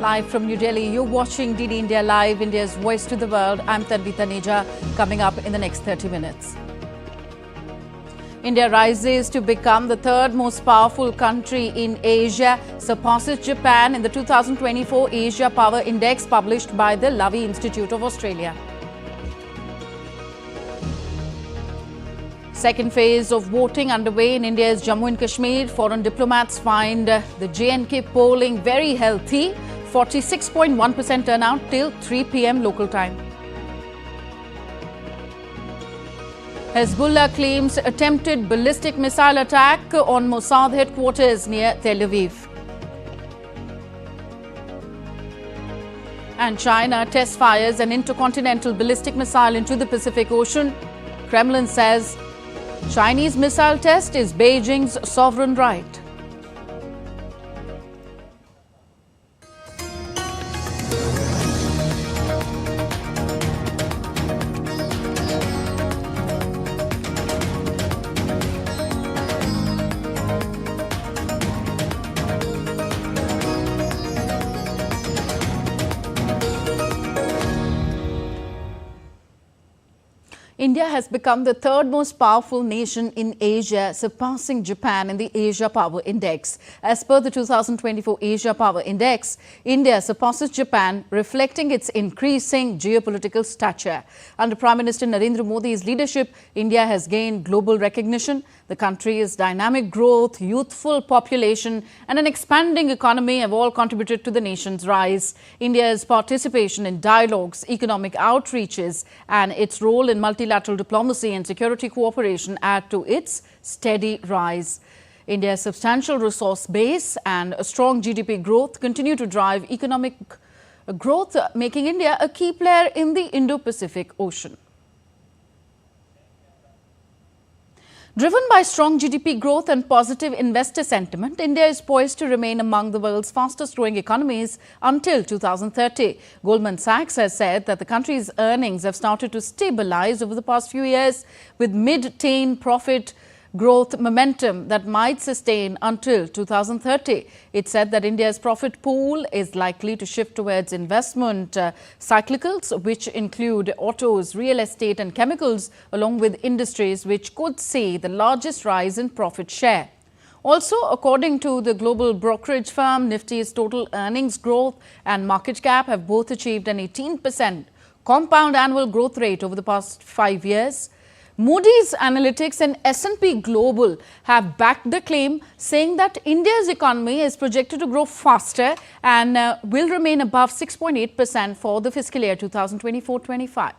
live from New Delhi. You're watching DD India Live, India's voice to the world. I'm Tanvi Taneja. Coming up in the next 30 minutes. India rises to become the third most powerful country in Asia, surpasses Japan in the 2024 Asia Power Index published by the Lavi Institute of Australia. Second phase of voting underway in India's Jammu and Kashmir. Foreign diplomats find the J&K polling very healthy. 46.1% turnout till 3 p.m. local time. Hezbollah claims attempted ballistic missile attack on Mossad headquarters near Tel Aviv. And China test fires an intercontinental ballistic missile into the Pacific Ocean. Kremlin says Chinese missile test is Beijing's sovereign right. India has become the third most powerful nation in Asia, surpassing Japan in the Asia Power Index. As per the 2024 Asia Power Index, India surpasses Japan, reflecting its increasing geopolitical stature. Under Prime Minister Narendra Modi's leadership, India has gained global recognition. The country's dynamic growth, youthful population and an expanding economy have all contributed to the nation's rise. India's participation in dialogues, economic outreaches and its role in multilateral diplomacy and security cooperation add to its steady rise. India's substantial resource base and a strong GDP growth continue to drive economic growth, making India a key player in the Indo-Pacific Ocean. Driven by strong GDP growth and positive investor sentiment, India is poised to remain among the world's fastest growing economies until 2030. Goldman Sachs has said that the country's earnings have started to stabilize over the past few years with mid-teen profit growth momentum that might sustain until 2030. It said that India's profit pool is likely to shift towards investment cyclicals, which include autos, real estate and chemicals, along with industries which could see the largest rise in profit share. Also, according to the global brokerage firm, Nifty's total earnings growth and market cap have both achieved an 18% compound annual growth rate over the past 5 years. Moody's Analytics and S&P Global have backed the claim, saying that India's economy is projected to grow faster and will remain above 6.8% for the fiscal year 2024-25.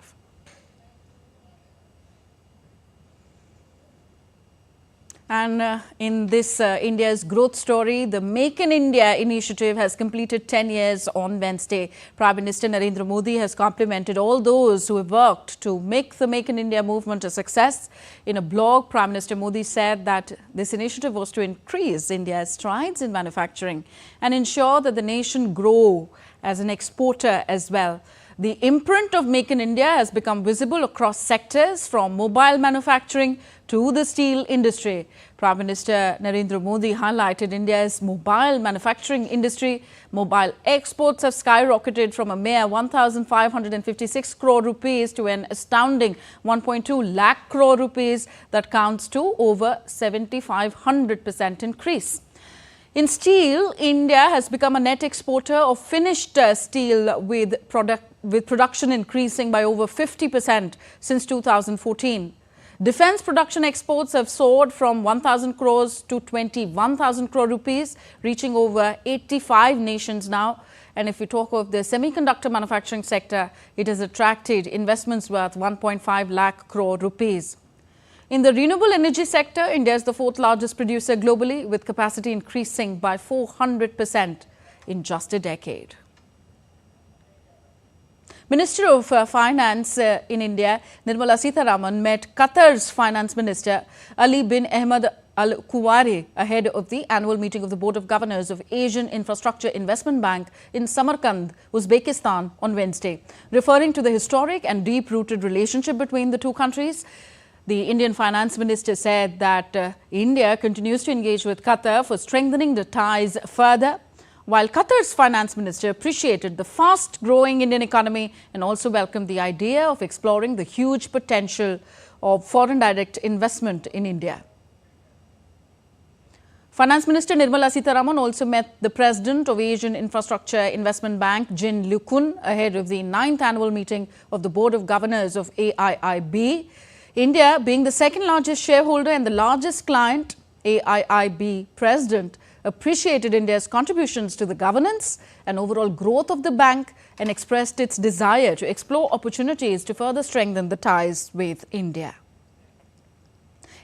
And in this India's growth story, the Make in India initiative has completed 10 years on Wednesday. Prime Minister Narendra Modi has complimented all those who have worked to make the Make in India movement a success. In a blog, Prime Minister Modi said that this initiative was to increase India's strides in manufacturing and ensure that the nation grow as an exporter as well. The imprint of Make in India has become visible across sectors from mobile manufacturing to the steel industry. Prime Minister Narendra Modi highlighted India's mobile manufacturing industry. Mobile exports have skyrocketed from a mere 1,556 crore rupees to an astounding 1.2 lakh crore rupees that counts to over 7,500% increase. In steel, India has become a net exporter of finished steel with production increasing by over 50% since 2014. Defence production exports have soared from 1,000 crores to 21,000 crore rupees, reaching over 85 nations now. And if we talk of the semiconductor manufacturing sector, it has attracted investments worth 1.5 lakh crore rupees. In the renewable energy sector, India is the fourth largest producer globally, with capacity increasing by 400% in just a decade. Minister of Finance in India, Nirmala Sitharaman, met Qatar's Finance Minister Ali bin Ahmed Al Kuwari ahead of the annual meeting of the Board of Governors of Asian Infrastructure Investment Bank in Samarkand, Uzbekistan on Wednesday. Referring to the historic and deep-rooted relationship between the two countries, the Indian Finance Minister said that India continues to engage with Qatar for strengthening the ties further. while Qatar's finance minister appreciated the fast-growing Indian economy and also welcomed the idea of exploring the huge potential of foreign direct investment in India. Finance Minister Nirmala Sitharaman also met the President of Asian Infrastructure Investment Bank, Jin Lukun, ahead of the 9th annual meeting of the Board of Governors of AIIB. India, being the second largest shareholder and the largest client, AIIB President appreciated India's contributions to the governance and overall growth of the bank and expressed its desire to explore opportunities to further strengthen the ties with India.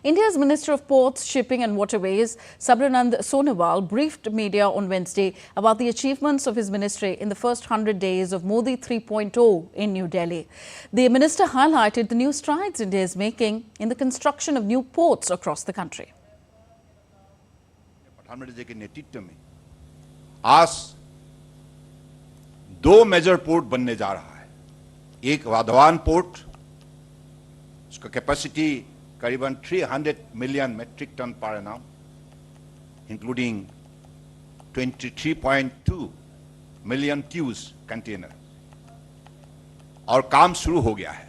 India's Minister of Ports, Shipping and Waterways, Sabranand Sonowal, briefed media on Wednesday about the achievements of his ministry in the first 100 days of Modi 3.0 in New Delhi. The minister highlighted the new strides India is making in the construction of new ports across the country. प्रधानमंत्री जी के नेतृत्व में आज 2 major port बनने जा रहा है। एक वाधवान पोर्ट, उसका कैपेसिटी करीबन 300 million metric ton per annum, including 23.2 million क्यूज कंटेनर, और काम शुरू हो गया है।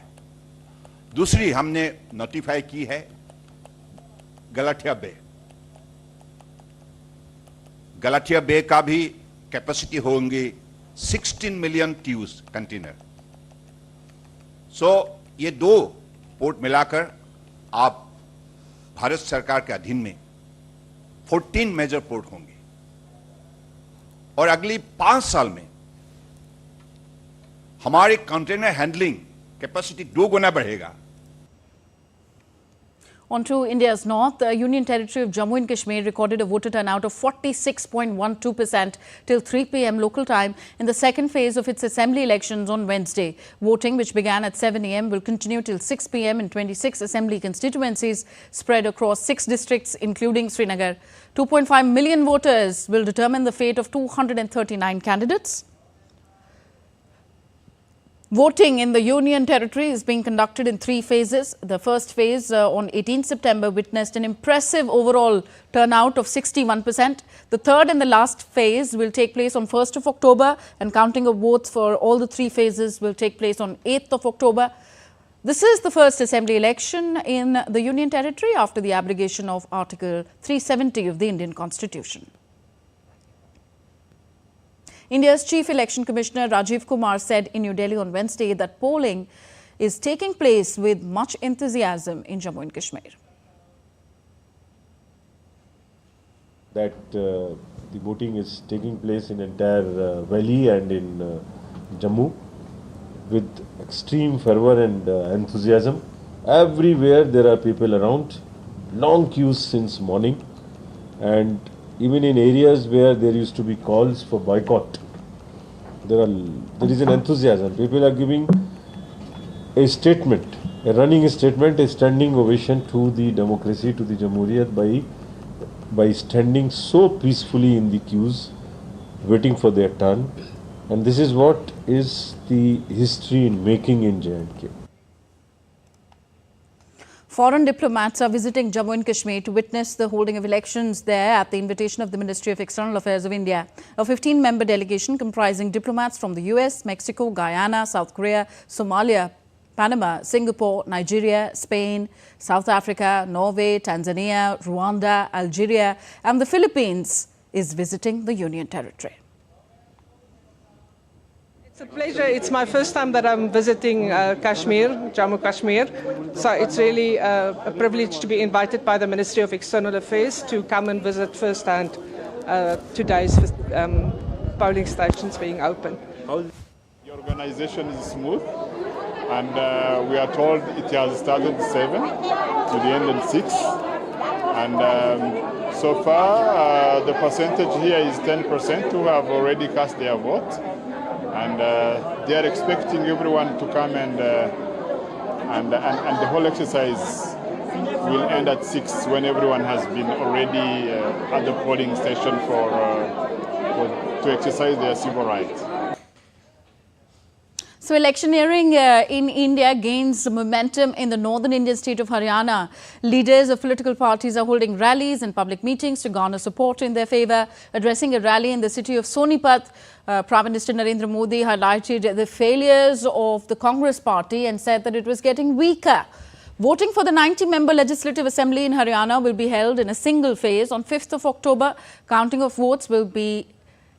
दूसरी हमने नोटिफाई की है गलाथिया बे। गलाथिया बे का भी कैपेसिटी होंगे 16 मिलियन क्यूज कंटेनर। ये 2 पोर्ट मिलाकर आप भारत सरकार के अधीन में 14 मेजर पोर्ट होंगे और अगली 5 साल में हमारे कंटेनर हैंडलिंग कैपेसिटी 2 गुना बढ़ेगा। On to India's north, the Union Territory of Jammu and Kashmir recorded a voter turnout of 46.12% till 3 p.m. local time in the second phase of its assembly elections on Wednesday. Voting, which began at 7 a.m., will continue till 6 p.m. in 26 assembly constituencies spread across 6 districts, including Srinagar. 2.5 million voters will determine the fate of 239 candidates. Voting in the Union Territory is being conducted in 3 phases. The first phase on 18 September witnessed an impressive overall turnout of 61%. The third and the last phase will take place on 1st of October, and counting of votes for all the 3 phases will take place on 8th of October. This is the first assembly election in the Union Territory after the abrogation of Article 370 of the Indian Constitution. India's Chief Election Commissioner Rajiv Kumar said in New Delhi on Wednesday that polling is taking place with much enthusiasm in Jammu and Kashmir. That the voting is taking place in entire valley and in Jammu with extreme fervor and enthusiasm. Everywhere there are people around, long queues since morning, and even in areas where there used to be calls for boycott, there is an enthusiasm. People are giving a statement, a running statement, a standing ovation to the democracy, to the Jamhuriyat by standing so peacefully in the queues, waiting for their turn. And this is what is the history in making in J&K. Foreign diplomats are visiting Jammu and Kashmir to witness the holding of elections there at the invitation of the Ministry of External Affairs of India. A 15-member delegation comprising diplomats from the US, Mexico, Guyana, South Korea, Somalia, Panama, Singapore, Nigeria, Spain, South Africa, Norway, Tanzania, Rwanda, Algeria and the Philippines is visiting the Union Territory. It's a pleasure. It's my first time that I'm visiting Kashmir, Jammu Kashmir. So it's really a privilege to be invited by the Ministry of External Affairs to come and visit firsthand today's polling stations being open. The organization is smooth, and we are told it has started 7 to the end at 6. And so far, the percentage here is 10% who have already cast their vote. And they are expecting everyone to come, and the whole exercise will end at 6 when everyone has been already at the polling station to exercise their civil rights. So electioneering in India gains momentum in the northern Indian state of Haryana. Leaders of political parties are holding rallies and public meetings to garner support in their favour. Addressing a rally in the city of Sonipat, Prime Minister Narendra Modi highlighted the failures of the Congress party and said that it was getting weaker. Voting for the 90-member Legislative Assembly in Haryana will be held in a single phase on 5th of October. Counting of votes will be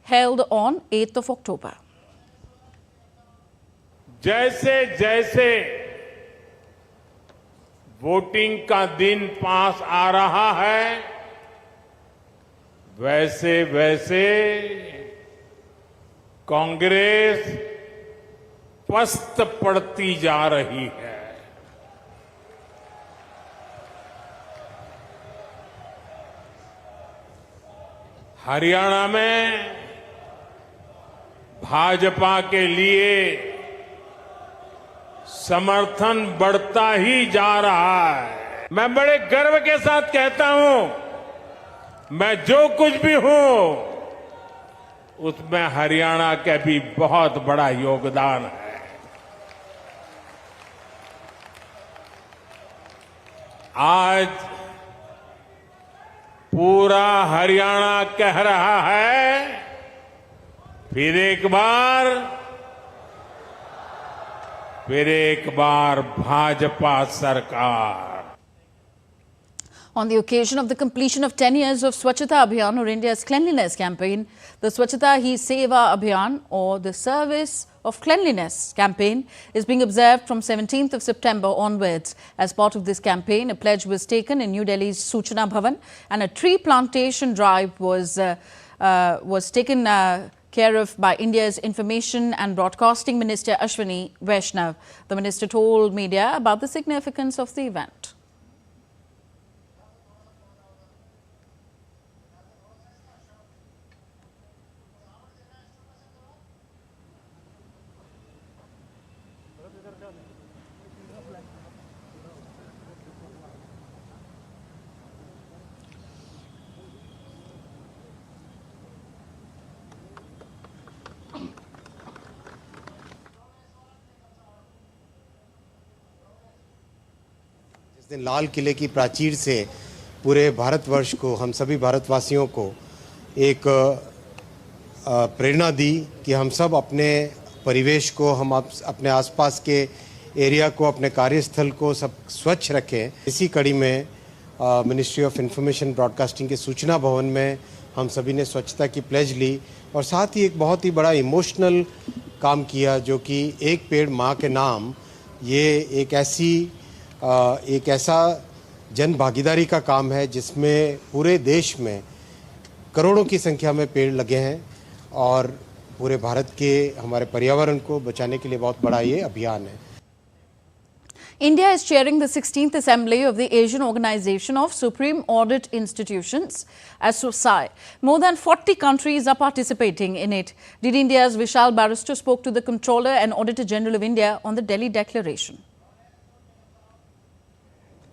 held on 8th of October. जैसे जैसे voting का दिन पास आ रहा है, वैसे वैसे कांग्रेस पस्त पड़ती जा रही है। हरियाणा में भाजपा के लिए समर्थन बढ़ता ही जा रहा है। मैं बड़े गर्व के साथ कहता हूं, मैं जो कुछ भी हूं उसमें हरियाणा का भी बहुत बड़ा योगदान है। आज पूरा हरियाणा कह रहा है, फिर एक बार भाजपा सरकार। On the occasion of the completion of 10 years of Swachhata Abhiyan, or India's cleanliness campaign, the Swachhata Hi Seva Abhiyan, or the Service of Cleanliness campaign, is being observed from 17th of September onwards. As part of this campaign, a pledge was taken in New Delhi's Suchna Bhavan and a tree plantation drive was taken care of by India's Information and Broadcasting Minister Ashwini Vaishnav. The minister told media about the significance of the event. इस दिन लाल किले की प्राचीर से पूरे भारतवर्ष को, हम सभी भारतवासियों को एक प्रेरणा दी कि हम सब अपने परिवेश को, हम अपने आसपास के एरिया को, अपने कार्यस्थल को सब स्वच्छ रखें। इसी कड़ी में मिनिस्ट्री ऑफ इंफॉर्मेशन ब्रॉडकास्टिंग के सूचना भवन में हम सभी ने स्वच्छता की प्लेज ली और साथ ही एक बहुत ही बड़ा इमोशनल काम किया, जो कि एक पेड़ माँ के नाम, ये एक ऐसा जन भागीदारी का काम है जिसमें पूरे देश में करोड़ों की संख्या में पेड़ लगे हैं और पूरे भारत के हमारे पर्यावरण को बचाने के लिए बहुत बड़ा ये अभियान है। India is chairing the 16th Assembly of the Asian Organization of Supreme Audit Institutions, ASOSAI. More than 40 countries are participating in it. Did India's Vishal Barrister spoke to the Controller and Auditor General of India on the Delhi Declaration.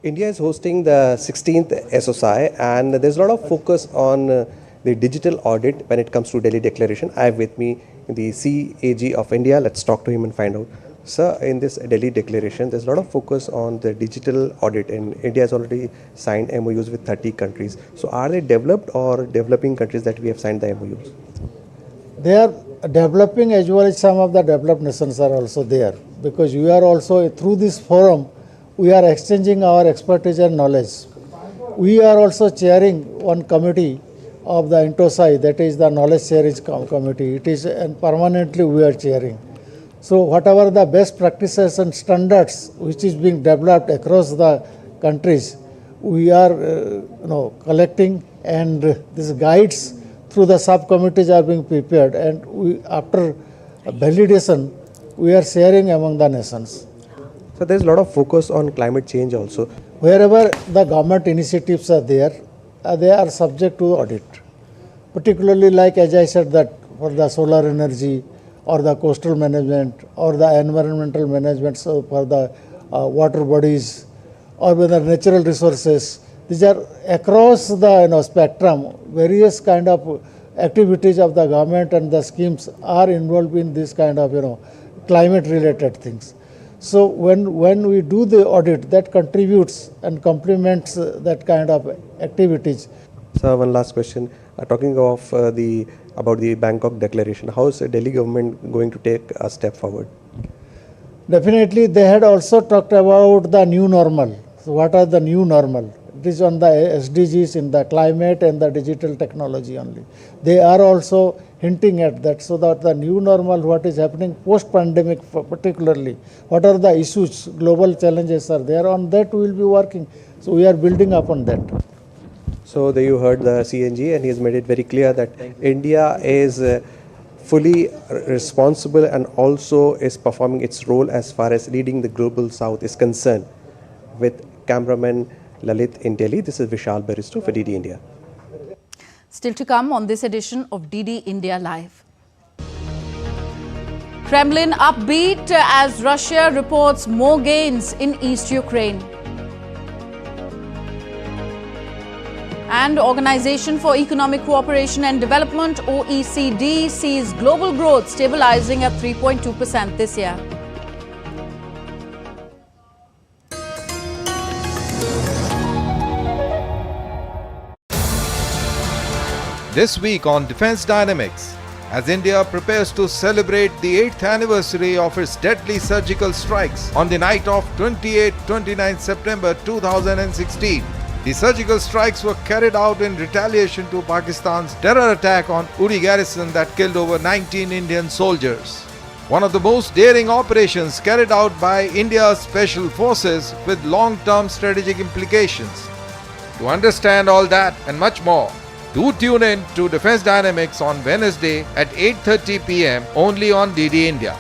India is hosting the 16th ASOSAI and there's a lot of focus on the digital audit when it comes to Delhi Declaration. I have with me the CAG of India. Let's talk to him and find out. Sir, in this Delhi Declaration, there's a lot of focus on the digital audit and India has already signed MOUs with 30 countries. So are they developed or developing countries that we have signed the MOUs? They are developing as well as some of the developed nations are also there, because we are also, through this forum, we are exchanging our expertise and knowledge. We are also chairing one committee of the INTOSAI, that is the Knowledge Sharing Committee. It is, and permanently we are chairing. So whatever the best practices and standards which is being developed across the countries, we are collecting, and these guides through the subcommittees are being prepared, and we, after validation, we are sharing among the nations. So there's a lot of focus on climate change also. Wherever the government initiatives are there, they are subject to audit. Particularly, like as I said, that for the solar energy or the coastal management or the environmental management, so for the water bodies or whether natural resources, these are across the spectrum. Various kind of activities of the government and the schemes are involved in this kind of climate related things. So when we do the audit, that contributes and complements that kind of activities. So one last question, talking of about the Bangkok declaration, how is the Delhi government going to take a step forward? Definitely, they had also talked about the new normal. So what are the new normal? It is on the SDGs in the climate and the digital technology only. They are also hinting at that, so that the new normal, what is happening post-pandemic particularly, what are the issues, global challenges are there, on that we will be working. So we are building upon that. So there you heard the CNG, and he has made it very clear that India is fully responsible and also is performing its role as far as leading the global south is concerned. With cameraman Lalit in Delhi, this is Vishal Baristo for DD India. Still to come on this edition of DD India Live. Kremlin upbeat as Russia reports more gains in East Ukraine. And Organization for Economic Cooperation and Development, OECD, sees global growth stabilizing at 3.2% this year. This week on Defense Dynamics, as India prepares to celebrate the 8th anniversary of its deadly surgical strikes on the night of 28-29 September 2016. The surgical strikes were carried out in retaliation to Pakistan's terror attack on Uri garrison that killed over 19 Indian soldiers. One of the most daring operations carried out by India's special forces with long-term strategic implications. To understand all that and much more, do tune in to Defense Dynamics on Wednesday at 8:30 p.m. only on DD India.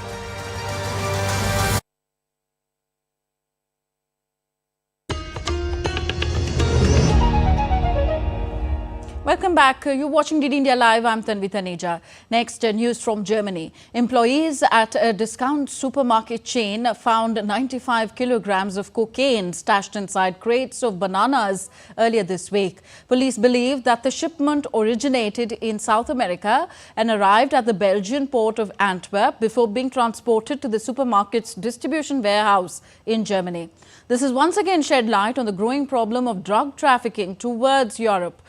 Welcome back. You're watching DD India Live. I'm Tanvi Taneja. Next, news from Germany. Employees at a discount supermarket chain found 95 kilograms of cocaine stashed inside crates of bananas earlier this week. Police believe that the shipment originated in South America and arrived at the Belgian port of Antwerp before being transported to the supermarket's distribution warehouse in Germany. This has once again shed light on the growing problem of drug trafficking towards Europe.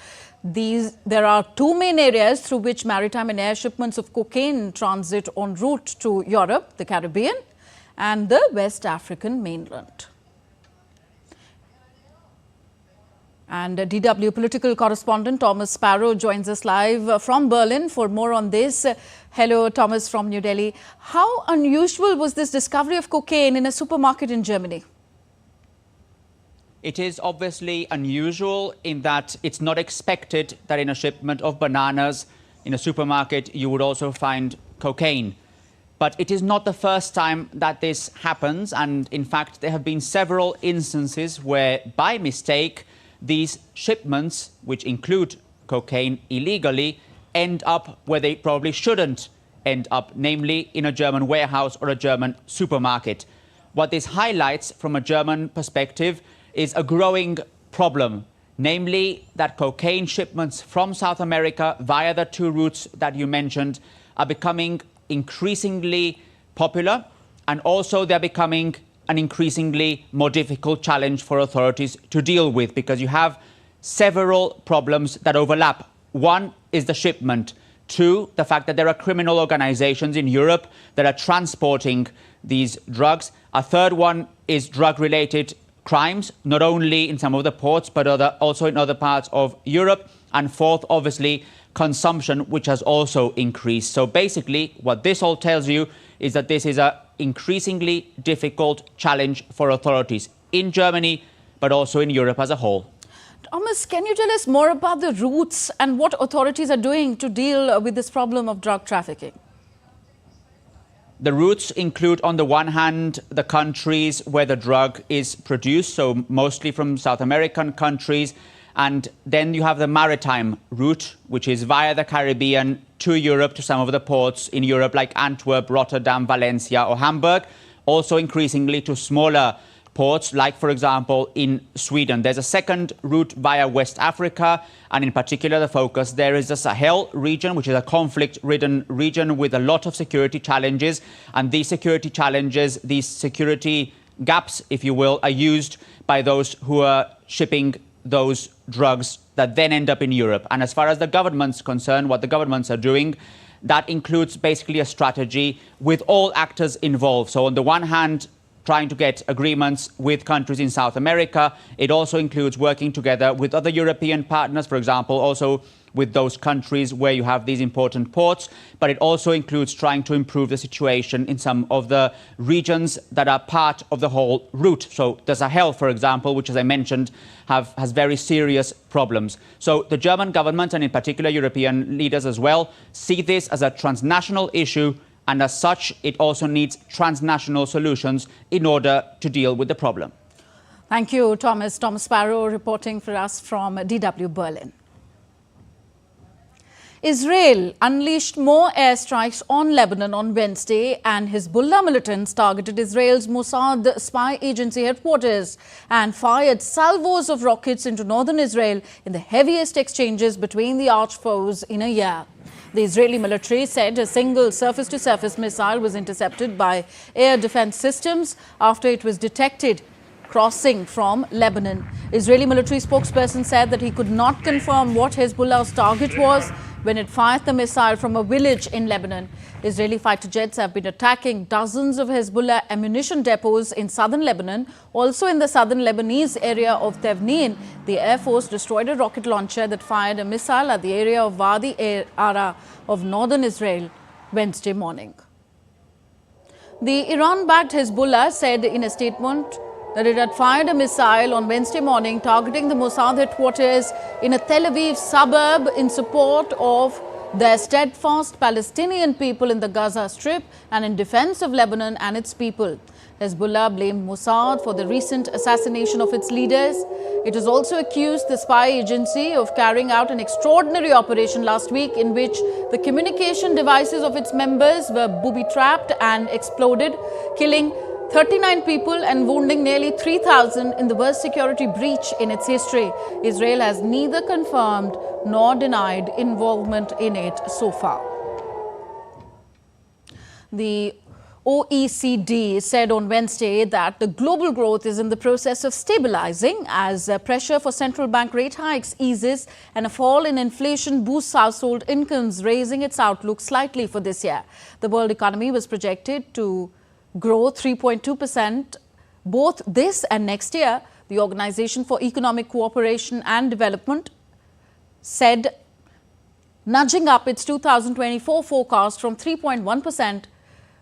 There are two main areas through which maritime and air shipments of cocaine transit en route to Europe, the Caribbean and the West African mainland. And DW political correspondent Thomas Sparrow joins us live from Berlin for more on this. Hello, Thomas from New Delhi. How unusual was this discovery of cocaine in a supermarket in Germany? It is obviously unusual in that it's not expected that in a shipment of bananas in a supermarket you would also find cocaine. But it is not the first time that this happens, and in fact there have been several instances where by mistake these shipments, which include cocaine illegally, end up where they probably shouldn't end up, namely in a German warehouse or a German supermarket. What this highlights from a German perspective is a growing problem, namely that cocaine shipments from South America via the two routes that you mentioned are becoming increasingly popular, and also they're becoming an increasingly more difficult challenge for authorities to deal with, because you have several problems that overlap. One is the shipment. Two, the fact that there are criminal organizations in Europe that are transporting these drugs. A third one is drug-related crimes, not only in some of the ports, but also in other parts of Europe. And fourth, obviously, consumption, which has also increased. So basically, what this all tells you is that this is an increasingly difficult challenge for authorities in Germany, but also in Europe as a whole. Thomas, can you tell us more about the routes and what authorities are doing to deal with this problem of drug trafficking? The routes include, on the one hand, the countries where the drug is produced, so mostly from South American countries. And then you have the maritime route, which is via the Caribbean to Europe, to some of the ports in Europe like Antwerp, Rotterdam, Valencia or Hamburg. Also increasingly to smaller ports, like, for example, in Sweden. There's a second route via West Africa, and in particular, the focus there is the Sahel region, which is a conflict-ridden region with a lot of security challenges. And these security challenges, these security gaps, if you will, are used by those who are shipping those drugs that then end up in Europe. And as far as the government's concerned, what the governments are doing, that includes basically a strategy with all actors involved. So on the one hand, trying to get agreements with countries in South America. It also includes working together with other European partners, for example, also with those countries where you have these important ports. But it also includes trying to improve the situation in some of the regions that are part of the whole route. So the Sahel, for example, which, as I mentioned, has very serious problems. So the German government, and in particular European leaders as well, see this as a transnational issue, and as such, it also needs transnational solutions in order to deal with the problem. Thank you, Thomas. Thomas Sparrow reporting for us from DW Berlin. Israel unleashed more airstrikes on Lebanon on Wednesday, and Hezbollah militants targeted Israel's Mossad spy agency headquarters and fired salvos of rockets into northern Israel in the heaviest exchanges between the arch foes in a year. The Israeli military said a single surface-to-surface missile was intercepted by air defense systems after it was detected crossing from Lebanon. Israeli military spokesperson said that he could not confirm what Hezbollah's target was when it fired the missile from a village in Lebanon. Israeli fighter jets have been attacking dozens of Hezbollah ammunition depots in southern Lebanon. Also in the southern Lebanese area of Tevnin, the Air Force destroyed a rocket launcher that fired a missile at the area of Wadi Ara of northern Israel Wednesday morning. The Iran-backed Hezbollah said in a statement that it had fired a missile on Wednesday morning targeting the Mossad headquarters in a Tel Aviv suburb in support of their steadfast Palestinian people in the Gaza Strip and in defense of Lebanon and its people. Hezbollah blamed Mossad for the recent assassination of its leaders. It has also accused the spy agency of carrying out an extraordinary operation last week in which the communication devices of its members were booby-trapped and exploded, killing 39 people and wounding nearly 3,000 in the worst security breach in its history. Israel has neither confirmed nor denied involvement in it so far. The OECD said on Wednesday that the global growth is in the process of stabilizing as pressure for central bank rate hikes eases and a fall in inflation boosts household incomes, raising its outlook slightly for this year. The world economy was projected to grow 3.2% both this and next year. The Organization for Economic Cooperation and Development said, nudging up its 2024 forecast from 3.1%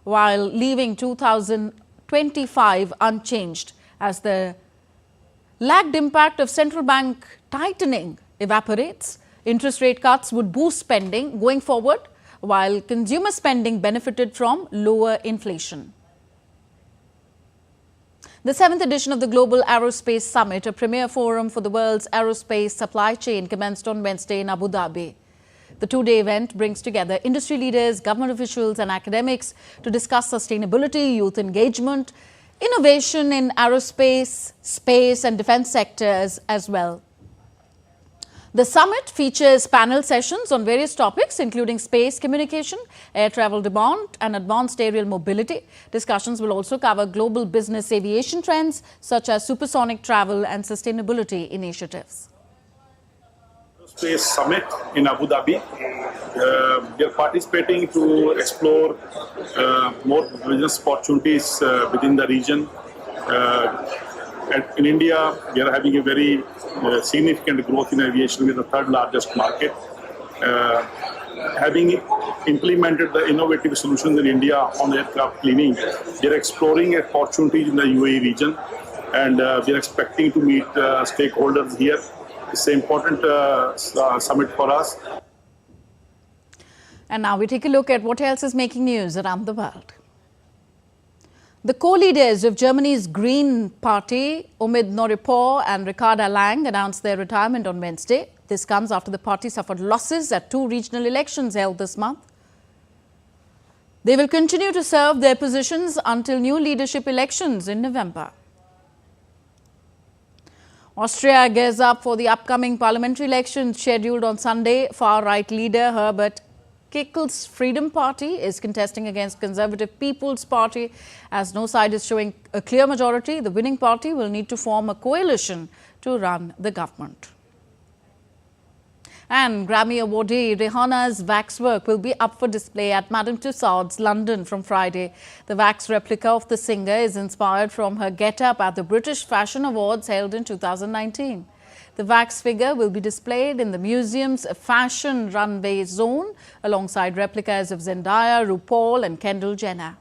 while leaving 2025 unchanged as the lagged impact of central bank tightening evaporates. Interest rate cuts would boost spending going forward, while consumer spending benefited from lower inflation. The 7th edition of the Global Aerospace Summit, a premier forum for the world's aerospace supply chain, commenced on Wednesday in Abu Dhabi. The two-day event brings together industry leaders, government officials and academics to discuss sustainability, youth engagement, innovation in aerospace, space and defense sectors as well. The summit features panel sessions on various topics, including space communication, air travel demand and advanced aerial mobility. Discussions will also cover global business aviation trends such as supersonic travel and sustainability initiatives. Aerospace Summit in Abu Dhabi. We are participating to explore more business opportunities within the region. In India, we are having a very significant growth in aviation. with the third largest market. Having implemented the innovative solutions in India on aircraft cleaning, we are exploring opportunities in the UAE region, and we are expecting to meet stakeholders here. It's an important summit for us. And now we take a look at what else is making news around the world. The co-leaders of Germany's Green Party, Omid Noripur and Ricarda Lang, announced their retirement on Wednesday. This comes after the party suffered losses at 2 regional elections held this month. They will continue to serve their positions until new leadership elections in November. Austria gears up for the upcoming parliamentary elections scheduled on Sunday. Far-right leader Herbert Kickle's Freedom Party is contesting against Conservative People's Party. As no side is showing a clear majority, the winning party will need to form a coalition to run the government. And Grammy awardee Rihanna's waxwork will be up for display at Madame Tussauds, London from Friday. The wax replica of the singer is inspired from her get-up at the British Fashion Awards held in 2019. The wax figure will be displayed in the museum's fashion runway zone alongside replicas of Zendaya, RuPaul and Kendall Jenner.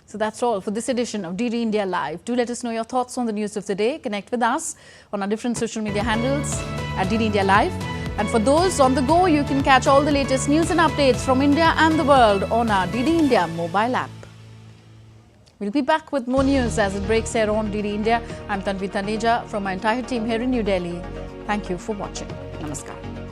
So that's all for this edition of DD India Live. Do let us know your thoughts on the news of the day. Connect with us on our different social media handles at DD India Live. And for those on the go, you can catch all the latest news and updates from India and the world on our DD India mobile app. We'll be back with more news as it breaks here on DD India. I'm Tanvi Taneja from my entire team here in New Delhi. Thank you for watching. Namaskar.